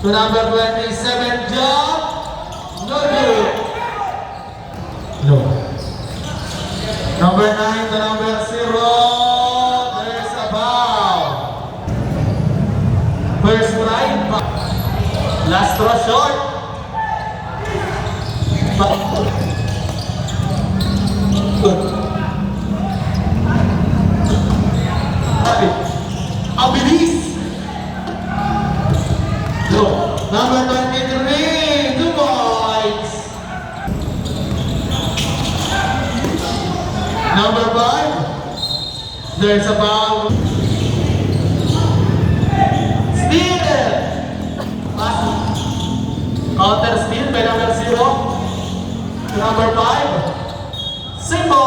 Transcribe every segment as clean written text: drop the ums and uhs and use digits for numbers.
To number 27, John. No good. No. Number 9 to number 0. There's a foul. First right. Last throw short. Abilis. No. Number 23, 2 points. Number 5, there's a foul. Steal. Pass. Counter steal by number 0. To number 5, Simbo.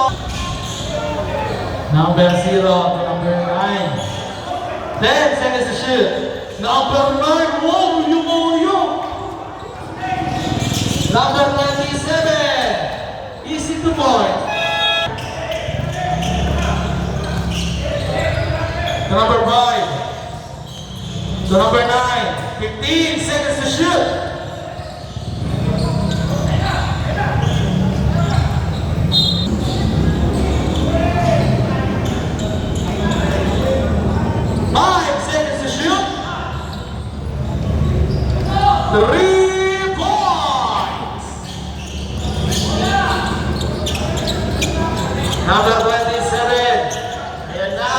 Number 0 to number 9. 10 seconds to shoot. Number 9, whoa, you. Number 27, easy 2 points. To number 5. To number 9, 15 seconds to shoot. Number 27. Ayan na.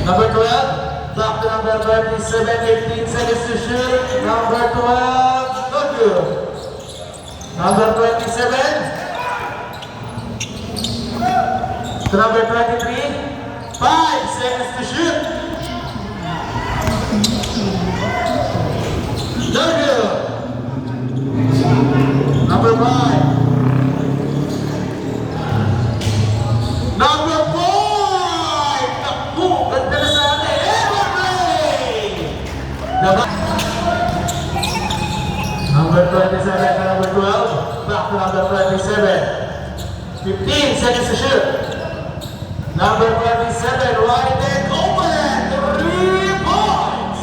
Number 12. Back to number 27. 18 seconds to shoot. Number 12. No good. Number 27. To number 23. 5 seconds to shoot. No good. Number 5. Number 5! Takbo! Ganda na sa atin! Evergreen! Number 27 to number 12. Back to number 27. 15 seconds to shoot. Number 27, right and open! 3 points!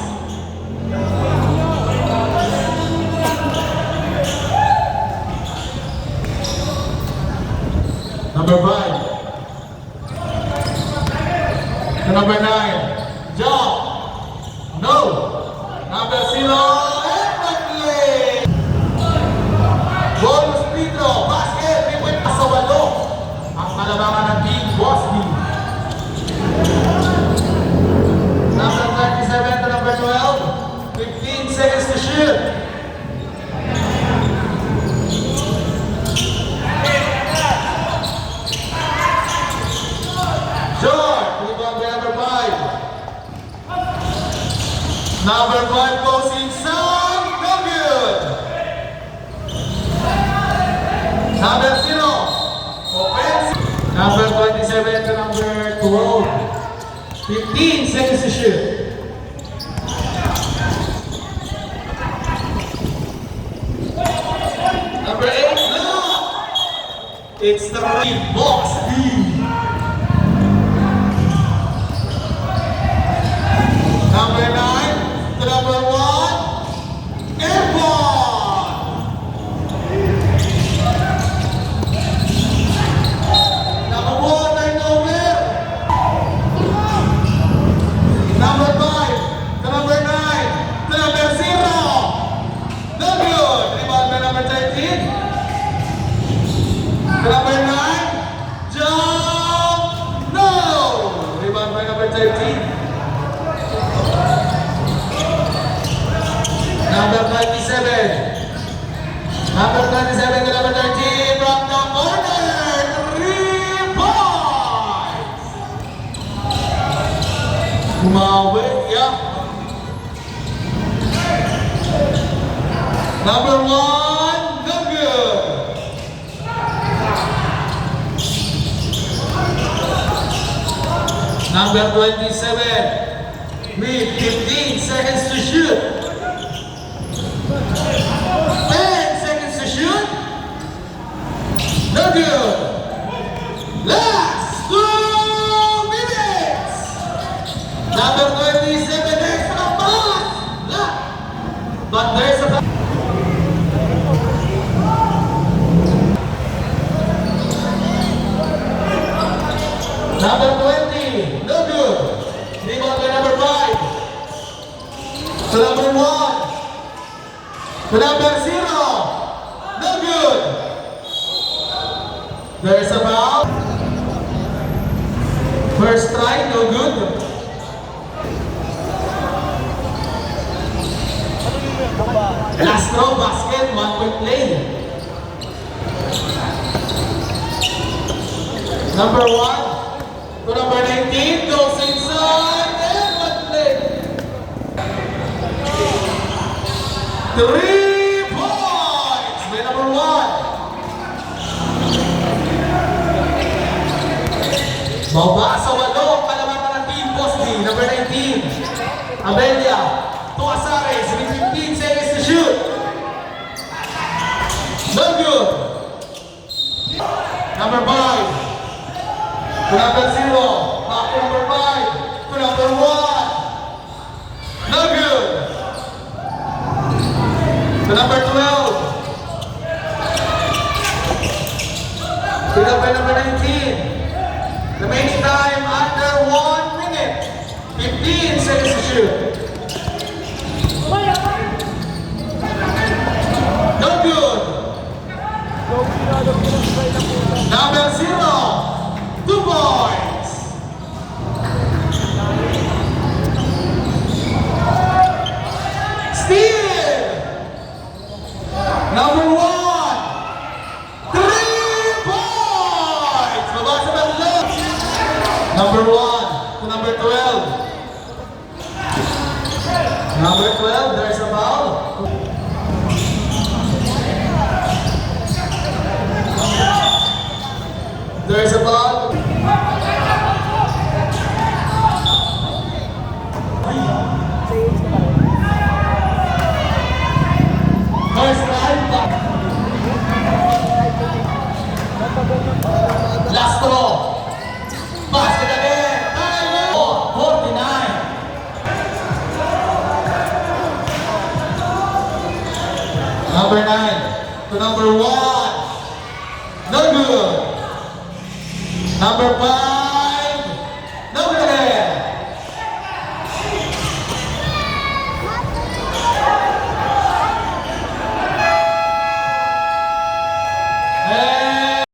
Number 5. To number 9, John. No. Number 0, Evergley. Bonus free throw, basket, liquid sa 8. Ang kalabangan ng Team Bosby. Number 37 to number 12, 15 seconds to shoot. Number 5 goes inside, no good. Number 0, offensive. Number 27 to number 12, 15 seconds to shoot. Number 8, no. It's the box D. Number 9. Number 1, airborne! Number 1, turnover! Number 5, to number 9, to number 0! No good! Rebound by number 13. To number 9, jump! No! Rebound by number 13. Number 27. Number 27 to number 13 from the corner. 3 points. Kumawi, yeah. Number 1, no good. Number 27 with 15 seconds to shoot. 10 seconds to shoot. No good. Last 2 minutes. Number 27 extra pass. To number 0. No good. There's a foul. First try, no good. Last throw, basket, 1-point play. Number 1 to number 19, goes inside, and 1 play. 3 points by number 1. Baba sa 8 ang kalaban ng team Boss D, number 19. Abelia to Asares, with 15 seconds to shoot. No good. Number 5 to number 0. Back to number 5 to number 1. No good. To number 12. To number 19. Remaining time under 1 minute. 15 seconds to shoot. No good. Number 0. 2 points. Steal. Number 1. 3 points. Baba sa banda. Number 1 to number 12. Number 12, there's a foul. There's a foul. First time. Last throw. Basket again. 49. Number 9 to number 1. No good. Number 5.